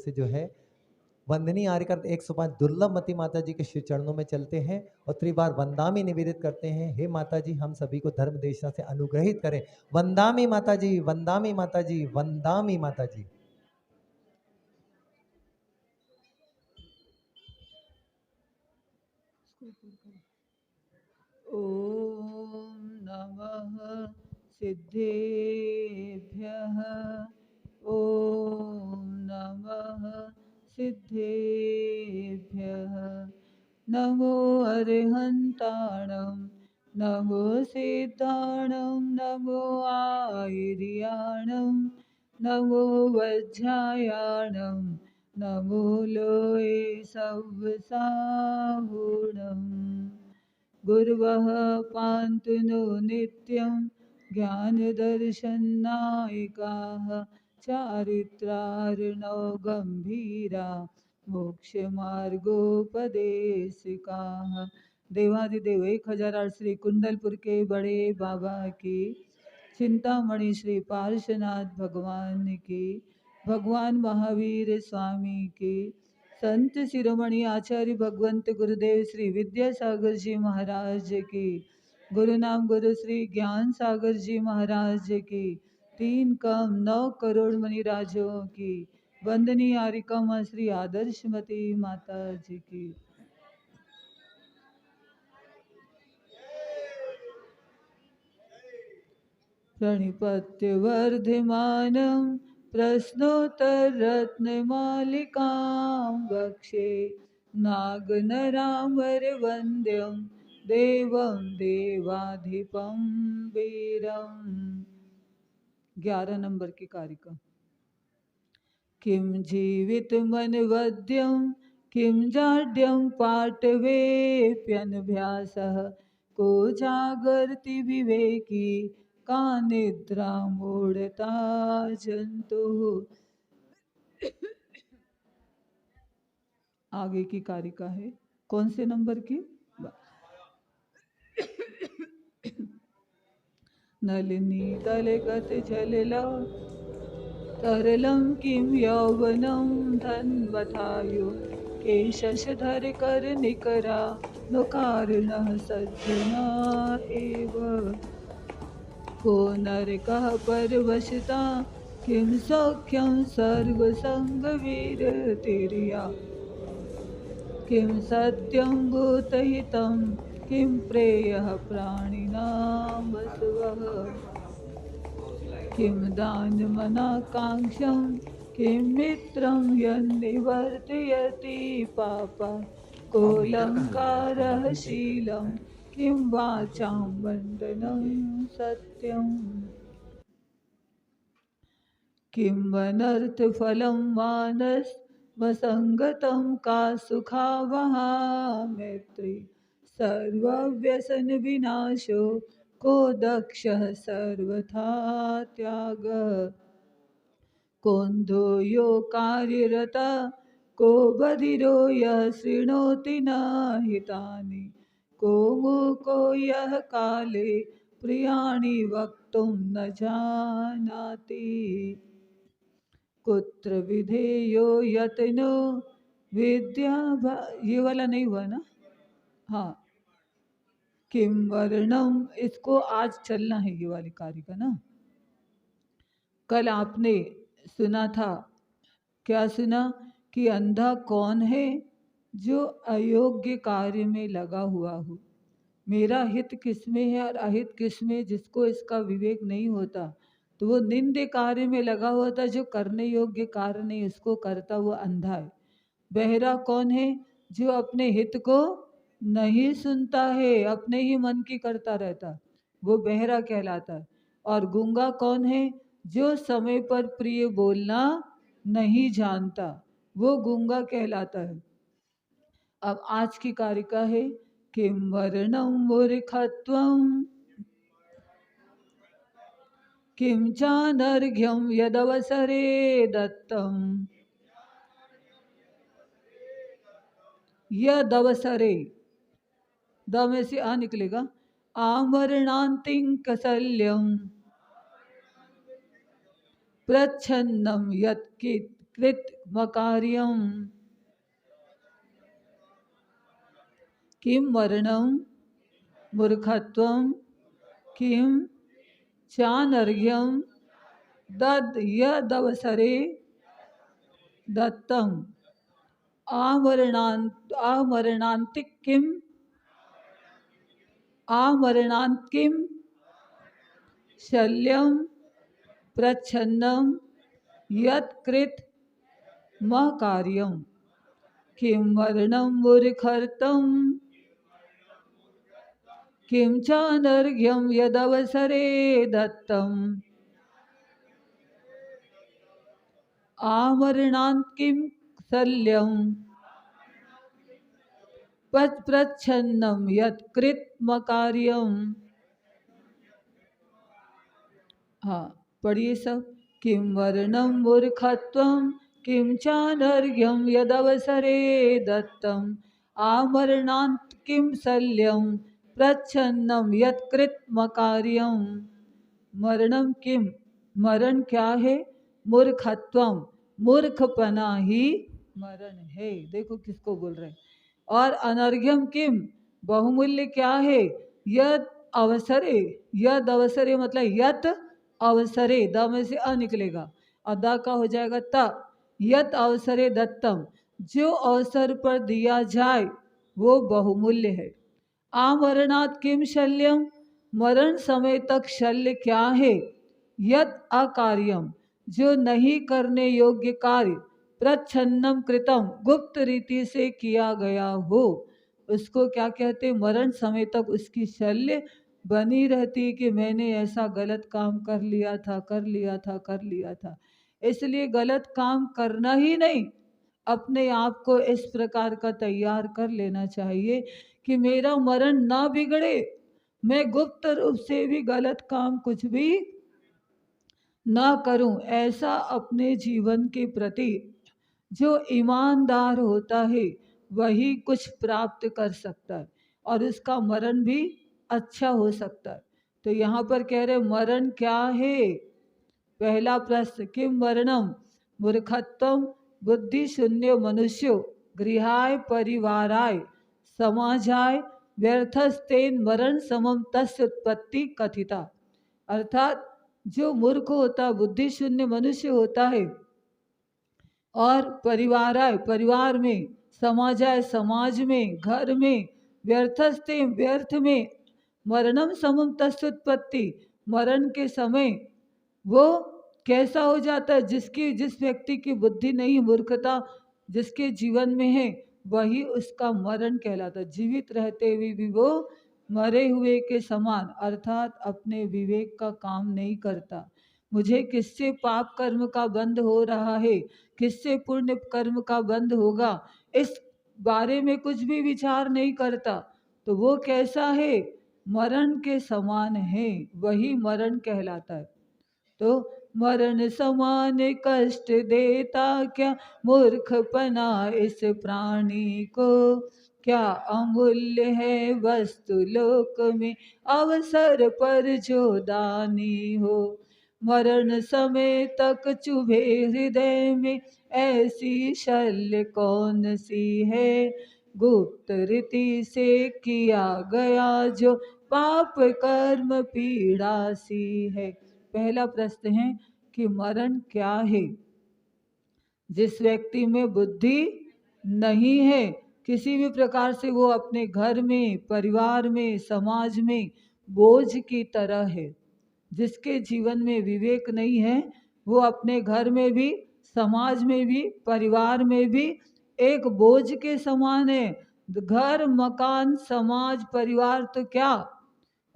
से जो है वंदनीय आर्य कर 105 दुर्लभ मती माता जी के श्री चरणों में चलते हैं और त्रिबार वंदामी निवेदित करते हैं। हे माता जी, हम सभी को धर्म देशना से अनुग्रहित करें। वंदामी माता जी, वंदामी माता जी, वंदामी माता जी। ओम नमः सिद्धेभ्यः। ओम नमः सिद्धेभ्यः। नमो अरिहन्ताणं नमो सिद्धाणं नमो आयर्याणं नमो वज्रायाणं नमो लोये सव्साहुणम्। गुरवः पान्तु नो नित्यं ज्ञानदर्शननायकाः चारित्रार्णो गम्भीरा मोक्षमार्गोपदेशिकाः। देवादिदेव 1008 श्री कुंडलपुर के बड़े बाबा की, चिंतामणि श्री पार्श्वनाथ भगवान की, भगवान महावीर स्वामी की, संत शिरोमणि आचार्य भगवंत गुरुदेव श्री विद्यासागर जी महाराज की, गुरु नाम गुरु श्री ज्ञान सागर जी महाराज की, 3 कम 9 करोड़ मणिराजों की, वंदनीय आरिका माँ श्री आदर्शमती माता जी की। प्रणिपत्य वर्धमानं प्रश्नोत्तररत्नमालिकां वक्षे नागनरामरवन्द्यं देवं देवाधिपं वीरम्। 11 नंबर की कारिका। किं जीवितमनवद्यं किं जाड्यं पाटवेऽप्यनभ्यासः को जागर्ति विवेकी का निद्रा मूढ़ता जंतु। आगे की कारिका है, कौन से नंबर की? नलिनी तलगत जलला तरलं किं यौवनं धन्वथायु केशशधर कर निकरा नुकारुणः सज्जना एव। को नरकः परवशता किं सौख्यं सर्वसंगवीरतिर्या किं सत्यं भूतहितं किं प्रेयः प्राणिनां वसवः। किं दानमनाकाङ्क्षं किं मित्रं यन्निवर्तयति पापा कोऽलङ्कारः शीलं किं वाचां वन्दनं सत्यम्। किं वनर्थफलं मानसवसङ्गतं का सुखावहा मैत्री सर्वव्यसनविनाशो को दक्षः सर्वथा त्यागः। कोन्धो यो कार्यरता को बधिरो यः शृणोति न हितानि को मूको यः काले प्रियाणि वक्तुं न जानाति। कुत्र विधेयो यतनो विद्या, ये वाला नहीं हुआ ना? हाँ, किम वर्णम, इसको आज चलना है ये वाली कारिका ना। कल आपने सुना था, क्या सुना? कि अंधा कौन है? जो अयोग्य कार्य में लगा हुआ हो। मेरा हित किसमें है और अहित किसमें, जिसको इसका विवेक नहीं होता तो वो निंद्य कार्य में लगा होता, जो करने योग्य कार्य नहीं उसको करता, वो अंधा है। बहरा कौन है? जो अपने हित को नहीं सुनता है, अपने ही मन की करता रहता, वो बहरा कहलाता है। और गूंगा कौन है? जो समय पर प्रिय बोलना नहीं जानता, वो गूंगा कहलाता है। अब आज की कारिका है, किं वर्णं मूर्खत्वं किं चानर्घ्यं यदवसरे दत्तं। यदवसरे, द में से आ निकलेगा। आमरणान्तिं कौसल्यं प्रच्छन्नं यत् कृतमकार्यं किं मरणं मूर्खत्वं किं चानर्घ्यं यदवसरे दत्तम् आमरणान्तिक किं शल्यं प्रच्छन्नं यत्कृत कार्यं किं मरणं मूर्खत्वं किं चानर्घ्यं यदवसरे दत्तम् आमरणान्तिक शल्यं प्रच्छन्नं यत्कृत कार्यं। हाँ पढ़िए सब। किं वर्णं मूर्खत्वं किं चानर्घ्यं यदवसरे दत्तम् आमरणात् किं शल्यं प्रच्छन्नं यत्कृत कार्यं। मरणम किम, मरण क्या है? मूर्खत्वम, मूर्खपना ही मरण है। देखो किसको बोल रहे हैं। और अनर्घ्यम किम, बहुमूल्य क्या है? यद अवसरे, यद अवसरे मतलब यत अवसरे, द में से अ निकलेगा और द का हो जाएगा त। यत अवसरे दत्तम, जो अवसर पर दिया जाए वो बहुमूल्य है। आमरणात् किम शल्यम, मरण समय तक शल्य क्या है? यत अकार्यम, जो नहीं करने योग्य कार्य प्रच्छन्नम कृतम, गुप्त रीति से किया गया हो, उसको क्या कहते? मरण समय तक उसकी शल्य बनी रहती कि मैंने ऐसा गलत काम कर लिया था। इसलिए गलत काम करना ही नहीं, अपने आप को इस प्रकार का तैयार कर लेना चाहिए कि मेरा मरण ना बिगड़े, मैं गुप्त रूप से भी गलत काम कुछ भी ना करूं। ऐसा अपने जीवन के प्रति जो ईमानदार होता है वही कुछ प्राप्त कर सकता है और उसका मरण भी अच्छा हो सकता है। तो यहाँ पर कह रहे मरण क्या है? पहला प्रश्न, किम मरणम मूर्खत्वम बुद्धि शून्य मनुष्यो गृहाय परिवाराय समाजाय व्यर्थस्तेन मरण समम तस्य उत्पत्ति कथिता। अर्थात जो मूर्ख होता, बुद्धि शून्य मनुष्य होता है, और परिवाराय परिवार में, समाजाय समाज में, घर में, व्यर्थस्ते व्यर्थ में, मरणम समम तस्य उत्पत्ति, मरण के समय वो कैसा हो जाता है? जिस व्यक्ति की बुद्धि नहीं, मूर्खता जिसके जीवन में है, वही उसका मरण कहलाता है। जीवित रहते हुए भी वो मरे हुए के समान, अर्थात अपने विवेक का काम नहीं करता। मुझे किससे पाप कर्म का बंध हो रहा है, किससे पुण्य कर्म का बंध होगा, इस बारे में कुछ भी विचार नहीं करता, तो वो कैसा है? मरण के समान है, वही मरण कहलाता है। तो मरण समान कष्ट देता क्या मूर्खपना इस प्राणी को, क्या अमूल्य है वस्तु लोक में अवसर पर जो दानी हो। मरण समय तक चुभे हृदय में ऐसी शल्य कौन सी है, गुप्त रीति से किया गया जो पाप कर्म पीड़ा सी है। पहला प्रश्न है कि मरण क्या है? जिस व्यक्ति में बुद्धि नहीं है, किसी भी प्रकार से वो अपने घर में, परिवार में, समाज में बोझ की तरह है। जिसके जीवन में विवेक नहीं है, वो अपने घर में भी, समाज में भी, परिवार में भी एक बोझ के समान है। घर, मकान, समाज, परिवार तो क्या,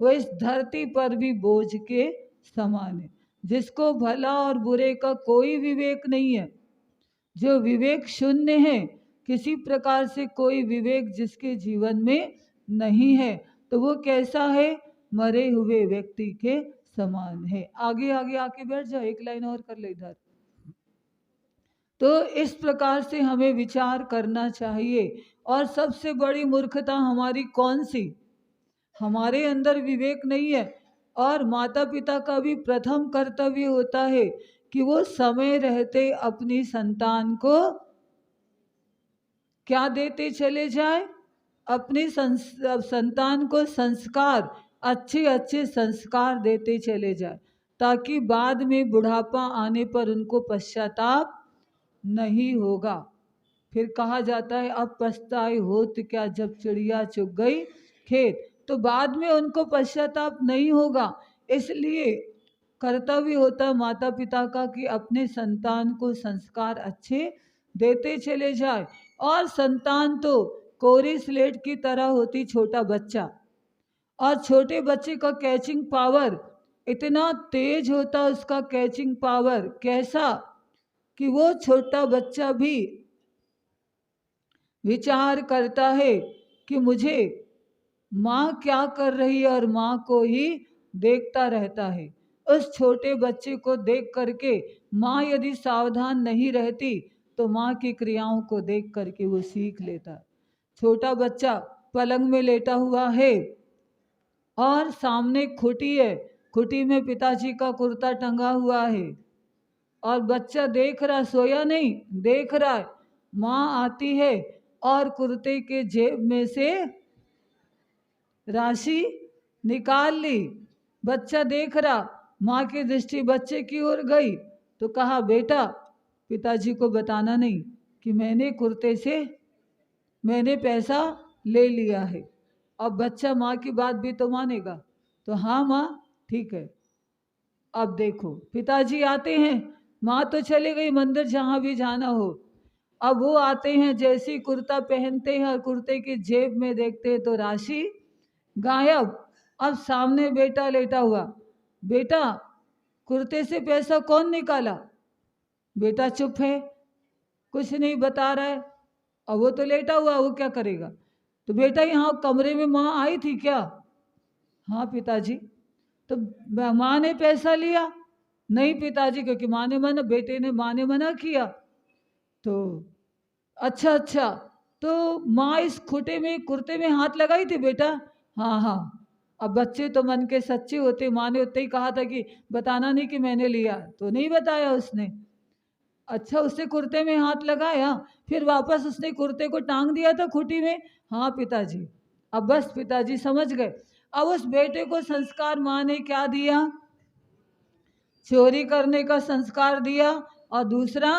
वो इस धरती पर भी बोझ के समान है। जिसको भला और बुरे का कोई विवेक नहीं है, जो विवेक शून्य है, किसी प्रकार से कोई विवेक जिसके जीवन में नहीं है, तो वो कैसा है? मरे हुए व्यक्ति के समान है। आगे आगे आके बैठ जाओ, एक लाइन और कर ले इधर। तो इस प्रकार से हमें विचार करना चाहिए। और सबसे बड़ी मूर्खता हमारी कौन सी? हमारे अंदर विवेक नहीं है। और माता पिता का भी प्रथम कर्तव्य होता है कि वो समय रहते अपनी संतान को क्या देते चले जाए, अपनी संतान को संस्कार, अच्छे अच्छे संस्कार देते चले जाए, ताकि बाद में बुढ़ापा आने पर उनको पश्चाताप नहीं होगा। फिर कहा जाता है अब पछताए होत क्या जब चिड़िया चुग गई खेत, तो बाद में उनको पश्चाताप नहीं होगा। इसलिए कर्तव्य होता माता पिता का कि अपने संतान को संस्कार अच्छे देते चले जाए। और संतान तो कोरी स्लेट की तरह होती, छोटा बच्चा, और छोटे बच्चे का कैचिंग पावर इतना तेज होता, उसका कैचिंग पावर कैसा कि वो छोटा बच्चा भी विचार करता है कि मुझे माँ क्या कर रही है और माँ को ही देखता रहता है। उस छोटे बच्चे को देख करके माँ यदि सावधान नहीं रहती तो माँ की क्रियाओं को देख करके वो सीख लेता। छोटा बच्चा पलंग में लेटा हुआ है और सामने खुटी है, खुटी में पिताजी का कुर्ता टंगा हुआ है और बच्चा देख रहा, सोया नहीं, देख रहा है। माँ आती है और कुर्ते के जेब में से राशि निकाल ली। बच्चा देख रहा, माँ की दृष्टि बच्चे की ओर गई तो कहा बेटा पिताजी को बताना नहीं कि मैंने कुर्ते से मैंने पैसा ले लिया है। अब बच्चा माँ की बात भी तो मानेगा, तो हाँ माँ ठीक है। अब देखो पिताजी आते हैं, माँ तो चली गई मंदिर जहाँ भी जाना हो, अब वो आते हैं, जैसे ही कुर्ता पहनते हैं और कुर्ते की जेब में देखते हैं तो राशि गायब। अब सामने बेटा लेटा हुआ, बेटा कुर्ते से पैसा कौन निकाला? बेटा चुप है, कुछ नहीं बता रहा है। अब वो तो लेटा हुआ, वो क्या करेगा? तो बेटा यहाँ कमरे में माँ आई थी क्या? हाँ पिताजी। तो माँ ने पैसा लिया? नहीं पिताजी, क्योंकि माँ ने मना, बेटे ने माँ ने मना किया। तो अच्छा अच्छा, तो माँ इस खुटे में कुर्ते में हाथ लगाई थी बेटा? हाँ हाँ। अब बच्चे तो मन के सच्चे होते, माँ ने उतने ही कहा था कि बताना नहीं कि मैंने लिया, तो नहीं बताया उसने। अच्छा, उसने कुर्ते में हाथ लगाया, फिर वापस उसने कुर्ते को टांग दिया था खुटी में? हाँ पिताजी। अब बस पिताजी समझ गए। अब उस बेटे को संस्कार माँ ने क्या दिया? चोरी करने का संस्कार दिया और दूसरा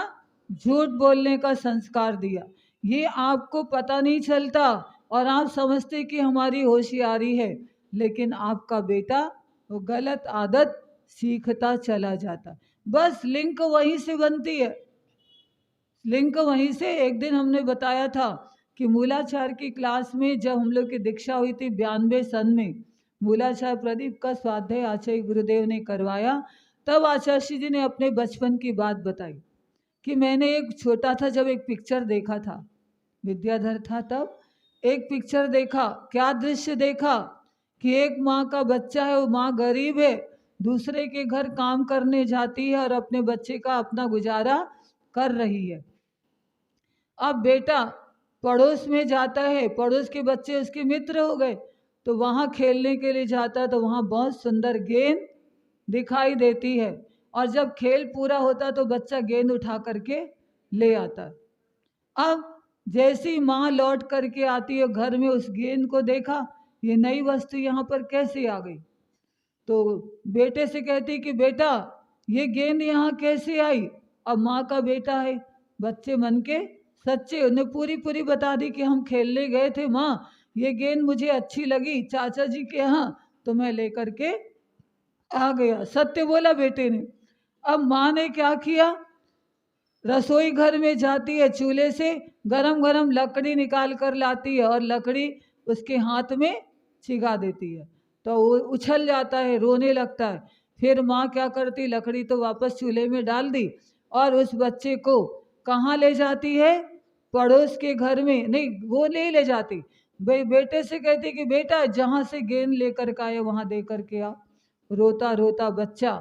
झूठ बोलने का संस्कार दिया। ये आपको पता नहीं चलता और आप समझते कि हमारी होशियारी है, लेकिन आपका बेटा वो गलत आदत सीखता चला जाता। बस लिंक वहीं से बनती है, लिंक वहीं से। एक दिन हमने बताया था कि मूलाचार की क्लास में जब हम लोग की दीक्षा हुई थी 92 सन में, मूलाचार प्रदीप का स्वाध्याय आचार्य गुरुदेव ने करवाया, तब आचार्य जी ने अपने बचपन की बात बताई कि मैंने एक छोटा था जब एक पिक्चर देखा था, विद्याधर था तब, एक पिक्चर देखा। क्या दृश्य देखा कि एक माँ का बच्चा है, वो माँ गरीब है, दूसरे के घर काम करने जाती है और अपने बच्चे का अपना गुजारा कर रही है। अब बेटा पड़ोस में जाता है, पड़ोस के बच्चे उसके मित्र हो गए, तो वहाँ खेलने के लिए जाता है, तो वहाँ बहुत सुंदर गेंद दिखाई देती है और जब खेल पूरा होता तो बच्चा गेंद उठा करके ले आता है। अब जैसी माँ लौट करके आती है घर में, उस गेंद को देखा, ये नई वस्तु यहाँ पर कैसे आ गई? तो बेटे से कहती कि बेटा ये गेंद यहाँ कैसे आई? अब माँ का बेटा है, बच्चे मन के सच्चे, उन्हें पूरी पूरी बता दी कि हम खेलने गए थे माँ, ये गेंद मुझे अच्छी लगी चाचा जी के यहाँ, तो मैं लेकर के आ गया। सत्य बोला बेटे ने। अब माँ ने क्या किया? रसोई घर में जाती है, चूल्हे से गरम गरम लकड़ी निकाल कर लाती है और लकड़ी उसके हाथ में छिगा देती है, तो वो उछल जाता है, रोने लगता है। फिर माँ क्या करती, लकड़ी तो वापस चूल्हे में डाल दी और उस बच्चे को कहाँ ले जाती है? पड़ोस के घर में नहीं, वो ले जाती, बेटे से कहती कि बेटा जहाँ से गेंद लेकर के आए वहाँ दे करके आ। रोता रोता बच्चा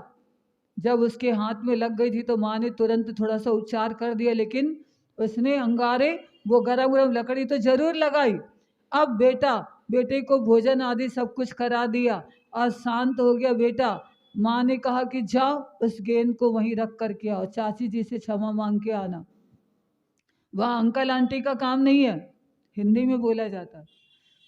जब उसके हाथ में लग गई थी तो माँ ने तुरंत थोड़ा सा उपचार कर दिया, लेकिन उसने अंगारे वो गरम गरम लकड़ी तो जरूर लगाई। अब बेटे को भोजन आदि सब कुछ करा दिया और शांत हो गया बेटा। माँ ने कहा कि जाओ उस गेंद को वहीं रख कर के आओ, चाची जी से क्षमा मांग के आना। वह अंकल आंटी का काम नहीं है, हिंदी में बोला जाता है।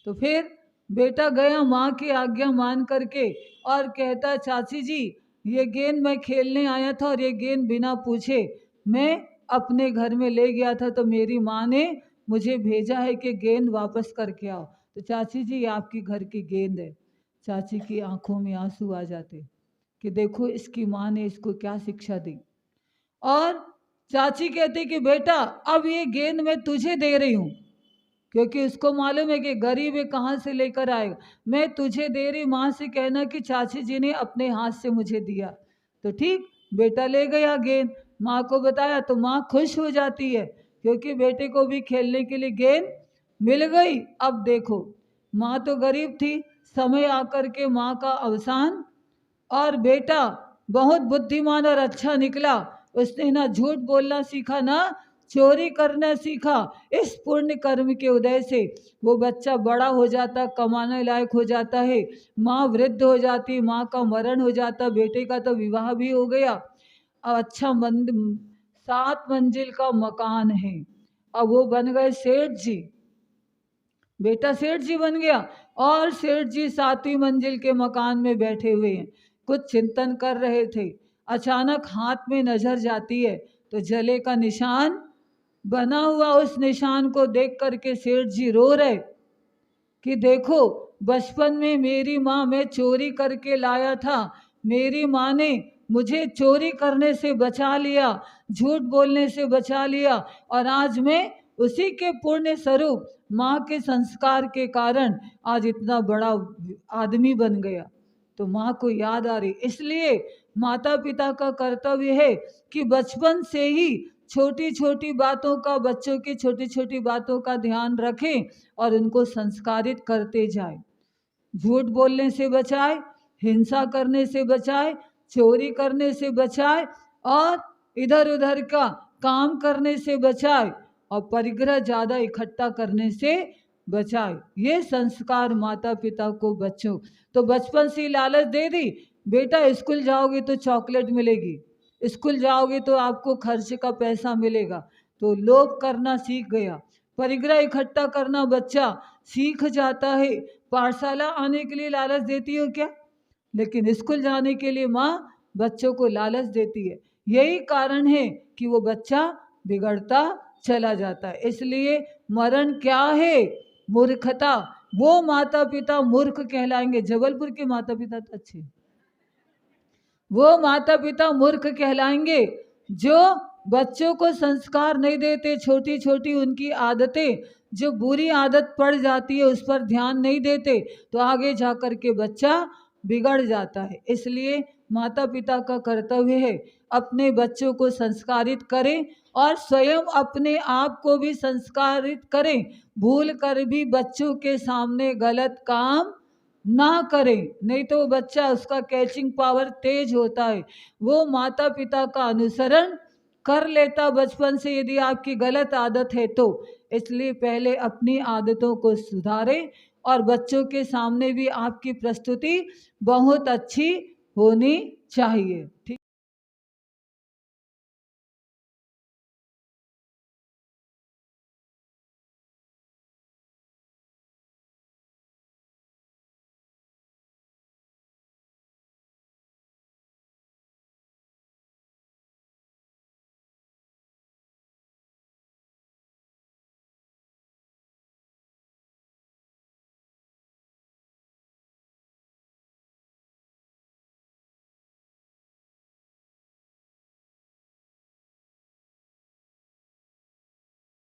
तो फिर बेटा गया माँ की आज्ञा मान करके और कहता, चाची जी ये गेंद मैं खेलने आया था और ये गेंद बिना पूछे मैं अपने घर में ले गया था, तो मेरी माँ ने मुझे भेजा है कि गेंद वापस करके आओ। तो चाची जी आपकी घर की गेंद है। चाची की आंखों में आंसू आ जाते कि देखो इसकी माँ ने इसको क्या शिक्षा दी। और चाची कहती कि बेटा अब ये गेंद मैं तुझे दे रही हूँ, क्योंकि उसको मालूम है कि गरीब है कहाँ से लेकर आएगा, मैं तुझे दे रही, माँ से कहना कि चाची जी ने अपने हाथ से मुझे दिया। तो ठीक बेटा ले गया गेंद, माँ को बताया तो माँ खुश हो जाती है क्योंकि बेटे को भी खेलने के लिए गेंद मिल गई। अब देखो माँ तो गरीब थी, समय आकर के माँ का अवसान, और बेटा बहुत बुद्धिमान और अच्छा निकला। उसने ना झूठ बोलना सीखा ना चोरी करना सीखा। इस पुण्य कर्म के उदय से वो बच्चा बड़ा हो जाता, कमाने लायक हो जाता है, माँ वृद्ध हो जाती, माँ का मरण हो जाता, बेटे का तो विवाह भी हो गया। अब अच्छा 7 मंजिल का मकान है, अब वो बन गए सेठ जी, बेटा सेठ जी बन गया। और सेठ जी 7वीं मंजिल के मकान में बैठे हुए हैं, कुछ चिंतन कर रहे थे। अचानक हाथ में नजर जाती है तो जले का निशान बना हुआ, उस निशान को देख करके सेठ जी रो रहे कि देखो बचपन में मेरी माँ, मैं चोरी करके लाया था, मेरी माँ ने मुझे चोरी करने से बचा लिया, झूठ बोलने से बचा लिया, और आज मैं उसी के पुण्य स्वरूप माँ के संस्कार के कारण आज इतना बड़ा आदमी बन गया। तो माँ को याद आ रही। इसलिए माता पिता का कर्तव्य है कि बचपन से ही छोटी छोटी बातों का, बच्चों की छोटी छोटी बातों का ध्यान रखें और उनको संस्कारित करते जाए। झूठ बोलने से बचाए, हिंसा करने से बचाए, चोरी करने से बचाए, और इधर उधर का काम करने से बचाए, और परिग्रह ज़्यादा इकट्ठा करने से बचाए। ये संस्कार माता पिता को बच्चों, तो बचपन से लालच दे दी, बेटा स्कूल जाओगे तो चॉकलेट मिलेगी, स्कूल जाओगे तो आपको खर्च का पैसा मिलेगा, तो लोभ करना सीख गया। परिग्रह इकट्ठा करना बच्चा सीख जाता है। पाठशाला आने के लिए लालच देती हो क्या? लेकिन स्कूल जाने के लिए माँ बच्चों को लालच देती है। यही कारण है कि वो बच्चा बिगड़ता चला जाता है। इसलिए मरण क्या है? मूर्खता। वो माता पिता मूर्ख कहलाएंगे। जबलपुर के माता पिता तो अच्छे, वो माता पिता मूर्ख कहलाएंगे जो बच्चों को संस्कार नहीं देते, छोटी छोटी उनकी आदतें, जो बुरी आदत पड़ जाती है उस पर ध्यान नहीं देते, तो आगे जाकर के बच्चा बिगड़ जाता है। इसलिए माता पिता का कर्तव्य है अपने बच्चों को संस्कारित करें और स्वयं अपने आप को भी संस्कारित करें। भूल कर भी बच्चों के सामने गलत काम ना करें, नहीं तो बच्चा, उसका कैचिंग पावर तेज होता है, वो माता पिता का अनुसरण कर लेता बचपन से, यदि आपकी गलत आदत है तो। इसलिए पहले अपनी आदतों को सुधारें और बच्चों के सामने भी आपकी प्रस्तुति बहुत अच्छी होनी चाहिए। ठीक।